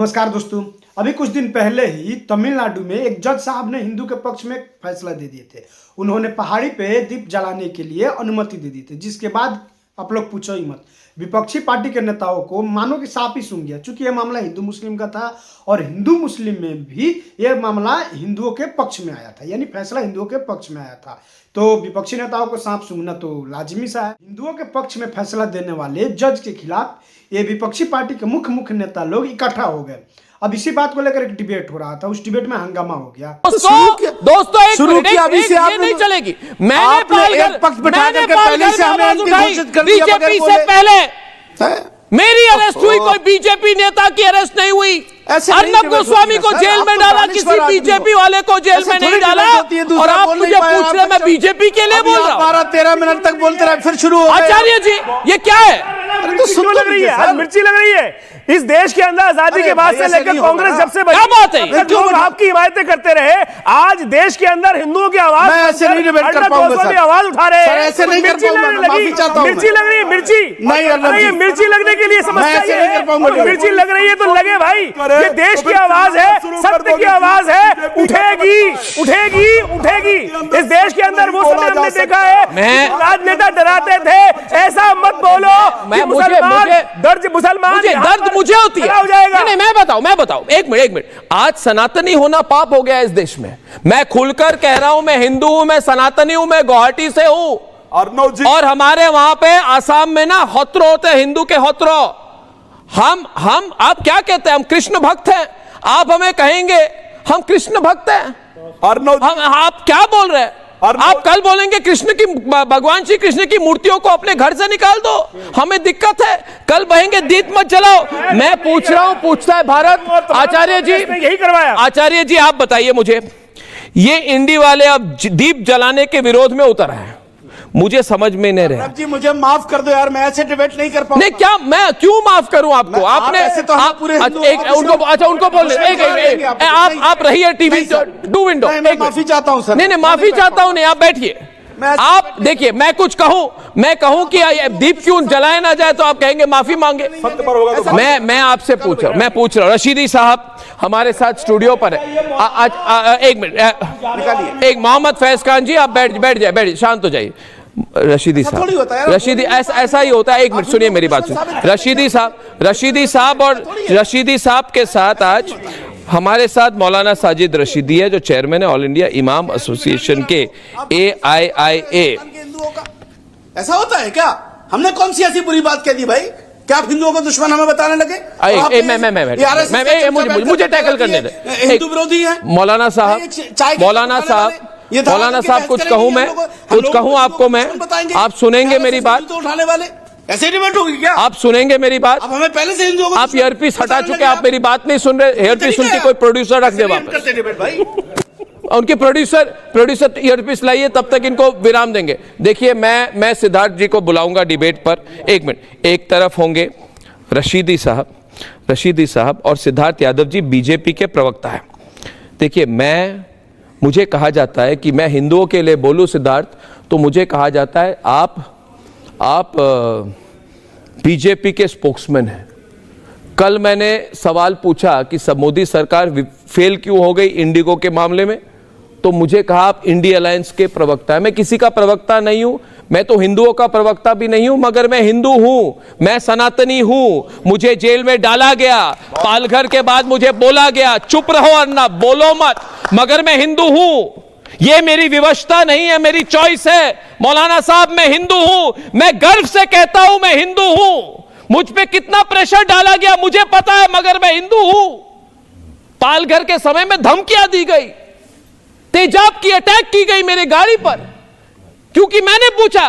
नमस्कार दोस्तों, अभी कुछ दिन पहले ही तमिलनाडु में एक जज साहब ने हिंदू के पक्ष में फैसला दे दिए थे। उन्होंने पहाड़ी पे दीप जलाने के लिए अनुमति दे दी थी, जिसके बाद आप लोग पूछो ही मत, विपक्षी पार्टी के नेताओं को मानो कि सांप ही सूंघ गया। चूंकि यह मामला हिंदू मुस्लिम का था और हिंदू मुस्लिम में भी यह मामला हिंदुओं के पक्ष में आया था, यानी फैसला हिंदुओं के पक्ष में आया था। तो विपक्षी नेताओं को सांप सूंघना तो लाजिमी सा है। हिंदुओं के पक्ष में फैसला देने वाले जज के खिलाफ ये विपक्षी पार्टी के मुख्य नेता लोग इकट्ठा हो गए। अब इसी बात को लेकर एक डिबेट हो रहा था, उस डिबेट में हंगामा हो गया। दोस्तों शुरू किया अभी से आप नहीं चलेगी। मैंने पक्ष बिठा करके पहले से हमें घोषित कर दिया, बीजेपी से पहले मेरी अरेस्ट हुई, कोई बीजेपी नेता की अरेस्ट नहीं हुई। अर्नब गोस्वामी को जेल में डाला, किसी बीजेपी वाले को जेल में नहीं डाला। और आप मुझे पूछ रहे मैं बीजेपी के लिए बोल रहा हूँ। 12-13 मिनट तक बोलते रहे, फिर शुरू हो गया। आचार्य जी ये क्या है? तो सुनो लग रही है, मिर्ची लग रही है। इस देश के अंदर आजादी के बाद से लेकर कांग्रेस जब से क्या बात है, लोग आपकी हिमायतें करते रहे, आज देश के अंदर हिंदुओं की आवाज ऐसे नहीं डिबेट कर पाऊंगा सर, आवाज उठा रहे हैं। ऐसे नहीं कर पाऊंगा, माफी चाहता हूं। मिर्ची लग रही है, मिर्ची नहीं, मिर्ची लगने के लिए समस्या ये है। मिर्ची लग रही है तो लगे भाई, ये देश की आवाज है, सत्य की आवाज है, उठेगी उठेगी उठेगी। इस देश के अंदर वो समय हमने देखा है, राजनेता डराते थे ऐसा मत बोलो, दर्द मुझे होती है। नहीं, मैं बताऊं, एक मिनट। आज सनातनी होना पाप हो गया इस देश में। मैं खुलकर कह रहा हूं, मैं हिंदू हूं, मैं सनातनी हूं, मैं गुवाहाटी से हूं। और हमारे वहां पे आसाम में ना होत्रो होते हैं, हिंदू के होत्रो। हम आप क्या कहते हैं? हम कृष्ण भक्त हैं। आप हमें कहेंगे हम कृष्ण भक्त हैं। आप क्या बोल रहे हैं? आप कल बोलेंगे कृष्ण की, भगवान श्री कृष्ण की मूर्तियों को अपने घर से निकाल दो, हमें दिक्कत है। कल कहेंगे दीप मत जलाओ। मैं पूछ रहा हूं, पूछता है भारत। आचार्य जी यही करवाया। आचार्य जी आप बताइए मुझे, ये इंडी वाले अब दीप जलाने के विरोध में उतर हैं, मुझे समझ में नहीं रहा। जी मुझे माफ कर दो यार, मैं ऐसे डिबेट नहीं कर पाऊंगा। नहीं क्या, मैं क्यों माफ करूं आपको? आपने तो आप पूरे उनको बोल आप रहिए टीवी डू विंडो। माफी चाहता हूं सर। नहीं माफी चाहता हूं नहीं, आप बैठिए। आप देखिए, मैं कुछ कहूं कि दीप क्यों जलाया ना जाए तो आप कहेंगे माफी मांगे। मैं आपसे पूछ रहा हूं, रशीदी साहब हमारे साथ स्टूडियो पर है। एक मिनट, एक मोहम्मद फैज खान जी आप बैठ जाए, शांत हो जाइए। रशीदी ऐसा ही होता है। एक मिनट सुनिए मेरी बात सुनिए। रशीदी साहब के साथ आज हमारे साथ मौलाना साजिद रशीदी है, जो चेयरमैन है ऑल इंडिया इमाम एसोसिएशन के AIIA। ऐसा होता है क्या? हमने कौन सी ऐसी बुरी बात कह दी भाई? क्या आप हिंदुओं को दुश्मन हमें बताने लगे? मुझे टैकल करने दे। हिंदू विरोधी है मौलाना साहब कुछ कहूं आपको मैं, आप सुनेंगे मेरी बात? उठाने वाले ऐसे डिबेट होगी क्या? आप सुनेंगे मेरी बात? अब हमें पहले से हिंदुओं को आप ईयरपीस हटा चुके, आप मेरी बात नहीं सुन रहे। ईयरपीस सुन के कोई प्रोड्यूसर रख दे वापस। उनके प्रोड्यूसर ईयरपीस लाइए, तब तक इनको विराम देंगे। देखिए मैं सिद्धार्थ जी को बुलाऊंगा डिबेट पर। एक मिनट, एक तरफ होंगे रशीदी साहब और सिद्धार्थ यादव जी बीजेपी के प्रवक्ता है। देखिए मुझे कहा जाता है कि मैं हिंदुओं के लिए बोलूं सिद्धार्थ, तो मुझे कहा जाता है आप बीजेपी के स्पोक्समैन हैं। कल मैंने सवाल पूछा कि सब मोदी सरकार फेल क्यों हो गई इंडिगो के मामले में, तो मुझे कहा आप इंडिया अलायंस के प्रवक्ता है। मैं किसी का प्रवक्ता नहीं हूं, मैं तो हिंदुओं का प्रवक्ता भी नहीं हूं, मगर मैं हिंदू हूं, मैं सनातनी हूं। मुझे जेल में डाला गया, पालघर के बाद मुझे बोला गया चुप रहो अन्ना, बोलो मत, मगर मैं हिंदू हूं। ये मेरी विवशता नहीं है, मेरी चॉइस है। मौलाना साहब मैं हिंदू हूं, मैं गर्व से कहता हूं मैं हिंदू हूं। मुझ पे कितना प्रेशर डाला गया मुझे पता है, मगर मैं हिंदू हूं। पालघर के समय में धमकियां दी गई, तेजाब की अटैक की गई मेरे गाड़ी पर, क्योंकि मैंने पूछा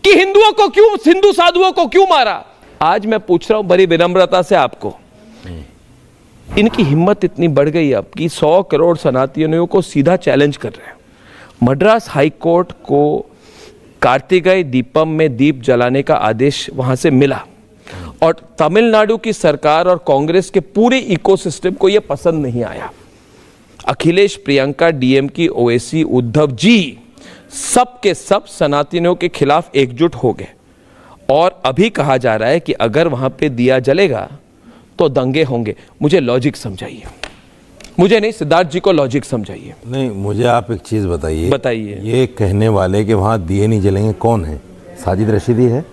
कि हिंदू साधुओं को क्यों मारा। आज मैं पूछ रहा हूं बड़ी विनम्रता से आपको, इनकी हिम्मत इतनी बढ़ गई अब कि 100 करोड़ सनातनियों को सीधा चैलेंज कर रहे हैं। मद्रास हाई कोर्ट को कार्तिकेय दीपम में दीप जलाने का आदेश वहां से मिला, और तमिलनाडु की सरकार और कांग्रेस के पूरे इकोसिस्टम को यह पसंद नहीं आया। अखिलेश, प्रियंका, DMK की ओवैसी, उद्धव जी सब के सब सनातनियों के खिलाफ एकजुट हो गए। और अभी कहा जा रहा है कि अगर वहां पे दिया जलेगा तो दंगे होंगे। मुझे लॉजिक समझाइए, मुझे नहीं, सिद्धार्थ जी को लॉजिक समझाइए। नहीं, मुझे आप एक चीज़ बताइए। बताइए। ये कहने वाले कि वहाँ दिए नहीं जलेंगे कौन है? साजिद रशीदी है,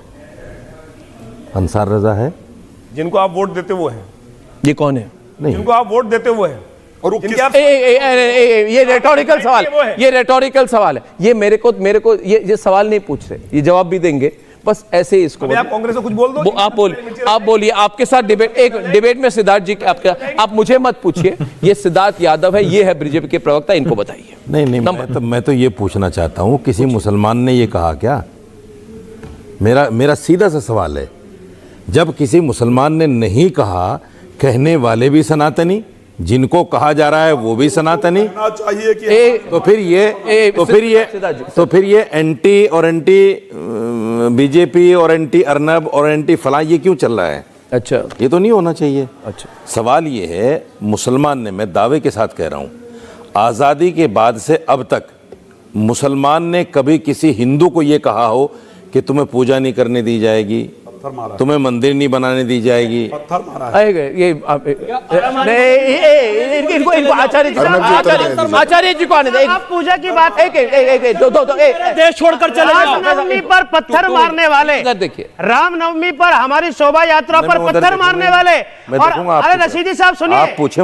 अंसार रजा है, जिनको आप वोट देते वो है। ये कौन है? नहीं, जिनको आप वोट देते वो है। और ये रेटोरिकल सवाल, ये रेटोरिकल सवाल है। ये मेरे को ये सवाल नहीं पूछ रहे, ये जवाब भी देंगे, बस ऐसे ही इसको। आप कांग्रेस को कुछ बोल दो। आप बोलिए, आपके साथ डिबेट में सिद्धार्थ जी आप मुझे मत पूछिए। ये सिद्धार्थ यादव है, ये है बीजेपी के प्रवक्ता, इनको बताइए। नहीं, मैं तो ये पूछना चाहता हूँ, किसी मुसलमान ने ये कहा क्या? मेरा सीधा सा सवाल है, जब किसी मुसलमान ने नहीं कहा, कहने वाले भी सनातनी, जिनको कहा जा रहा है वो भी सनातनी, चाहिए कि तो फिर ये एंटी बीजेपी और एंटी अर्नब और एंटी फलां ये क्यों चल रहा है? अच्छा, ये तो नहीं होना चाहिए। अच्छा, सवाल ये है, मुसलमान ने, मैं दावे के साथ कह रहा हूँ, आज़ादी के बाद से अब तक मुसलमान ने कभी किसी हिंदू को ये कहा हो कि तुम्हें पूजा नहीं करने दी जाएगी, तुम्हें मंदिर नहीं बनाने दी जाएगी? ये इनको आचार्य जी को आने दे। आप पूजा की बात, दो देश छोड़कर चले जाओ। रामनवमी पर पत्थर मारने वाले, देखिए, रामनवमी पर हमारी शोभा यात्रा पर पत्थर मारने वाले, और अरे रशीदी साहब सुनिए,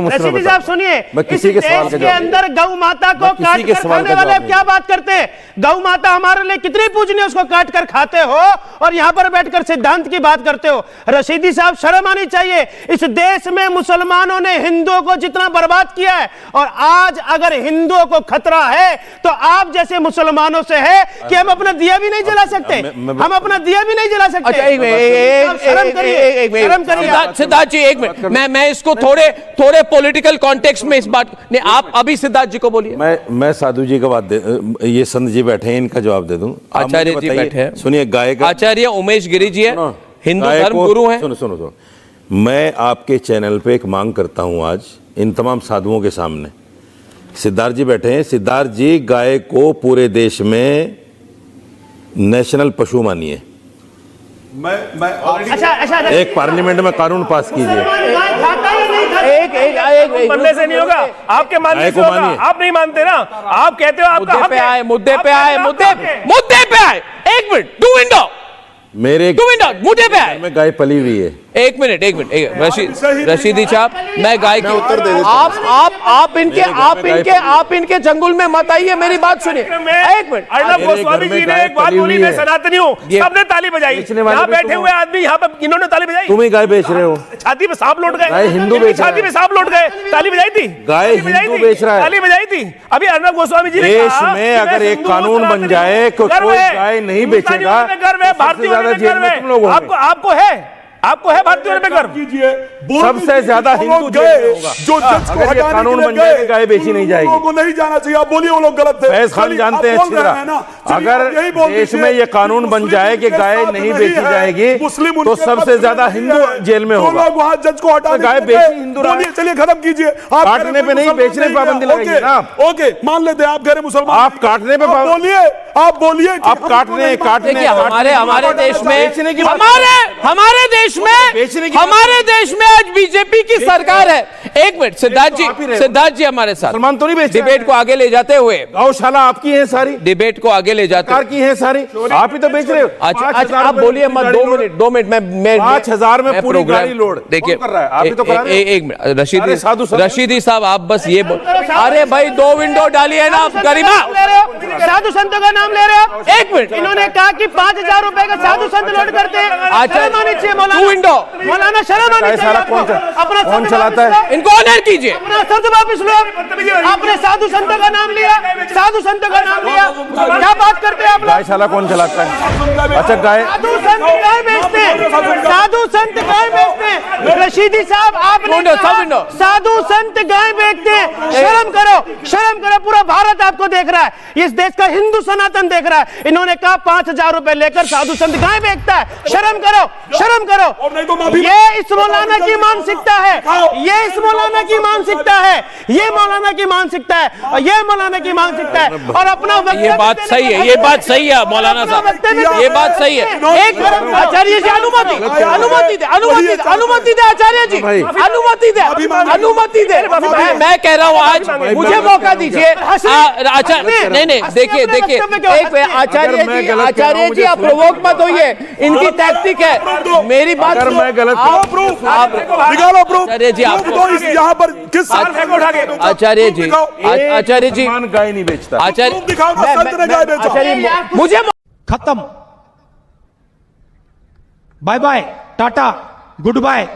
रशीदी साहब सुनिए, इस देश के अंदर गौ माता को काट कर खाने वाले क्या बात करते हैं? गौ माता हमारे लिए कितनी पूजनीय, उसको काट कर खाते हो और यहाँ पर बैठकर सिद्धांत की बात करते हो। रशीदी साहब, शर्म आनी चाहिए। इस देश में मुसलमानों ने हिंदुओं को जितना बर्बाद किया है, और आज अगर हिंदुओं को खतरा है तो आप जैसे मुसलमानों से है कि हम अपना दिया भी नहीं जला सकते, हम अपना दिया भी नहीं जला सकते। शर्म करिए, शर्म करिए। सिद्धार्थ जी एक मिनट, मैं इसको थोड़े पॉलिटिकल कॉन्टेक्स्ट में इस बात ने, आप अभी सिद्धार्थ जी को बोलिए। मैं साधु जी का बात दे, ये संत जी बैठे हैं, इनका जवाब दे दूं। आचार्य जी बैठे हैं, सुनिए, गाय का आचार्य उमेश गिरी जी है, हिंदू धर्म गुरु हैं। सुनो, मैं आपके चैनल पे एक मांग करता हूं आज इन तमाम साधुओं के सामने। सिद्धार्थ जी बैठे हैं, सिद्धार्थ जी, गाय को पूरे देश में नेशनल पशु मानिए। अच्छा, एक पार्लियामेंट में कानून पास कीजिए। एक बनने से नहीं होगा, आपके मानने से होगा। आप नहीं मानते ना, आप कहते हो आपका हक है। मुद्दे पे आए। एक मिनट, टू विंडो, मेरे मुद्दे पे आए। में गाय पली हुई है। एक मिनट, रशीदी साहब, मैं गाय की उत्तर दे देता आप इनके जंगल में मत आइए, मेरी बात सुनिए। एक मिनट, अर्नब गोस्वामी जी ने एक बात बोली, मैं सनातनी हूँ, सबने ताली बजाई। यहाँ बैठे हुए आदमी, यहाँ पे इन्होंने ताली बजाई। तुम ही गाय बेच रहे हो। छाती में सांप लौट गए, गाय हिंदू बेच रहा है। छाती में सांप लौट गए, ताली बजाई थी। गाय हिंदू बेच रहा है, ताली बजाई थी। अभी अर्नब गोस्वामी जी ने देश में अगर एक कानून बन जाए, कोई गाय नहीं बेचेगा, गर्व है, भारतीय होने में गर्व है। आपको है भारतीय पे गर्व कीजिए। सबसे ज्यादा हिंदू जेल में होगा जो जज को अगर ये कानून बन जाए, गाय बेची नहीं जाएगी। लोगों को नहीं जाना चाहिए। आप बोलिए, वो लोग गलत थे। फैज खान जानते हैं अच्छी तरह, अगर देश में ये कानून बन जाए कि गाय नहीं बेची जाएगी, तो सबसे ज्यादा हिंदू जेल में होगा। वहाँ जज को हटा, गाय बेची हिंदू, चलिए खत्म कीजिए। आप काटने पे नहीं, बेचने पे पाबंदी लगाइए ना। ओके, मान लेते हैं आप कह रहे मुसलमान, आप काटने पे बोलिए, आप बोलिए, आप काटने हमारे देश में, हमारे देश में आज बीजेपी की सरकार है। एक मिनट, सिद्धार्थ जी हमारे साथ, मुसलमान तो नहीं बेच, डिबेट को आगे ले जाते हुए, गौशाला आपकी है सारी, डिबेट को आगे ले जाते सरकार की है सारी, आप ही तो बेच रहे हो। अच्छा, आप बोलिए मत, 2 मिनट, मैं 5,000 में पूरी गाड़ी लोड देखिए। कर रहा है, आप ही तो करा रहे हो। एक मिनट, रशीदी साहब, आप बस ये अरे भाई, 2 विंडो डालिए ना आप, गरिमा। साधु संतों का नाम ले रहे हो। एक मिनट, इन्होंने कहा कि 5,000 रुपए का साधु संत लोड करते हैं। शर्म आनी चाहिए मौलाना, शर्म आनी चाहिए। अपना कौन चलाता है? इनको ऑनर कीजिए। अपना शब्द वापिस लो। आपने साधु संतों का नाम लिया, साधु संतों का नाम लिया, क्या बात करते हैं आप लोग? गायशाला कौन चलाता है? अच्छा, गाय, साधु संत गाय बेचते हैं, साधु संत गाय बेचते हैं। रशीदी साहब, आपने साधु संत गाय बेचते हैं। शर्म करो, पूरा भारत आपको देख रहा है, इस देश का हिंदू सनातन देख रहा है। इन्होंने कहा 5,000 रुपए लेकर साधु संत गाय बेचता है। शर्म करो, नहीं तो माफी ये इस मौलाना की मानसिकता है, ये इस मौलाना की मानसिकता है, ये मौलाना की मानसिकता है, और ये मौलाना की मानसिकता है। और अपना ये बात सही है, ये बात सही है मौलाना साहब, ये बात सही है। एक आचार्य जी अनुमति अनुमति दे, अनुमति दे, अनुमति दे आचार्य जी, अनुमति दे, अनुमति दे। मैं कह रहा हूँ आज मुझे मौका दीजिए। आचार्य नहीं, देखिए एक आचार्य जी आप प्रोवोक मत होइए, इनकी टैक्टिक है। मेरी बात अगर मैं गलत निकालो प्रूफ, आचार्य जी आप यहाँ पर किस आचार्य जी गाय नहीं बेचता। आचार्य मुझे खत्म, bye bye, tata, good bye.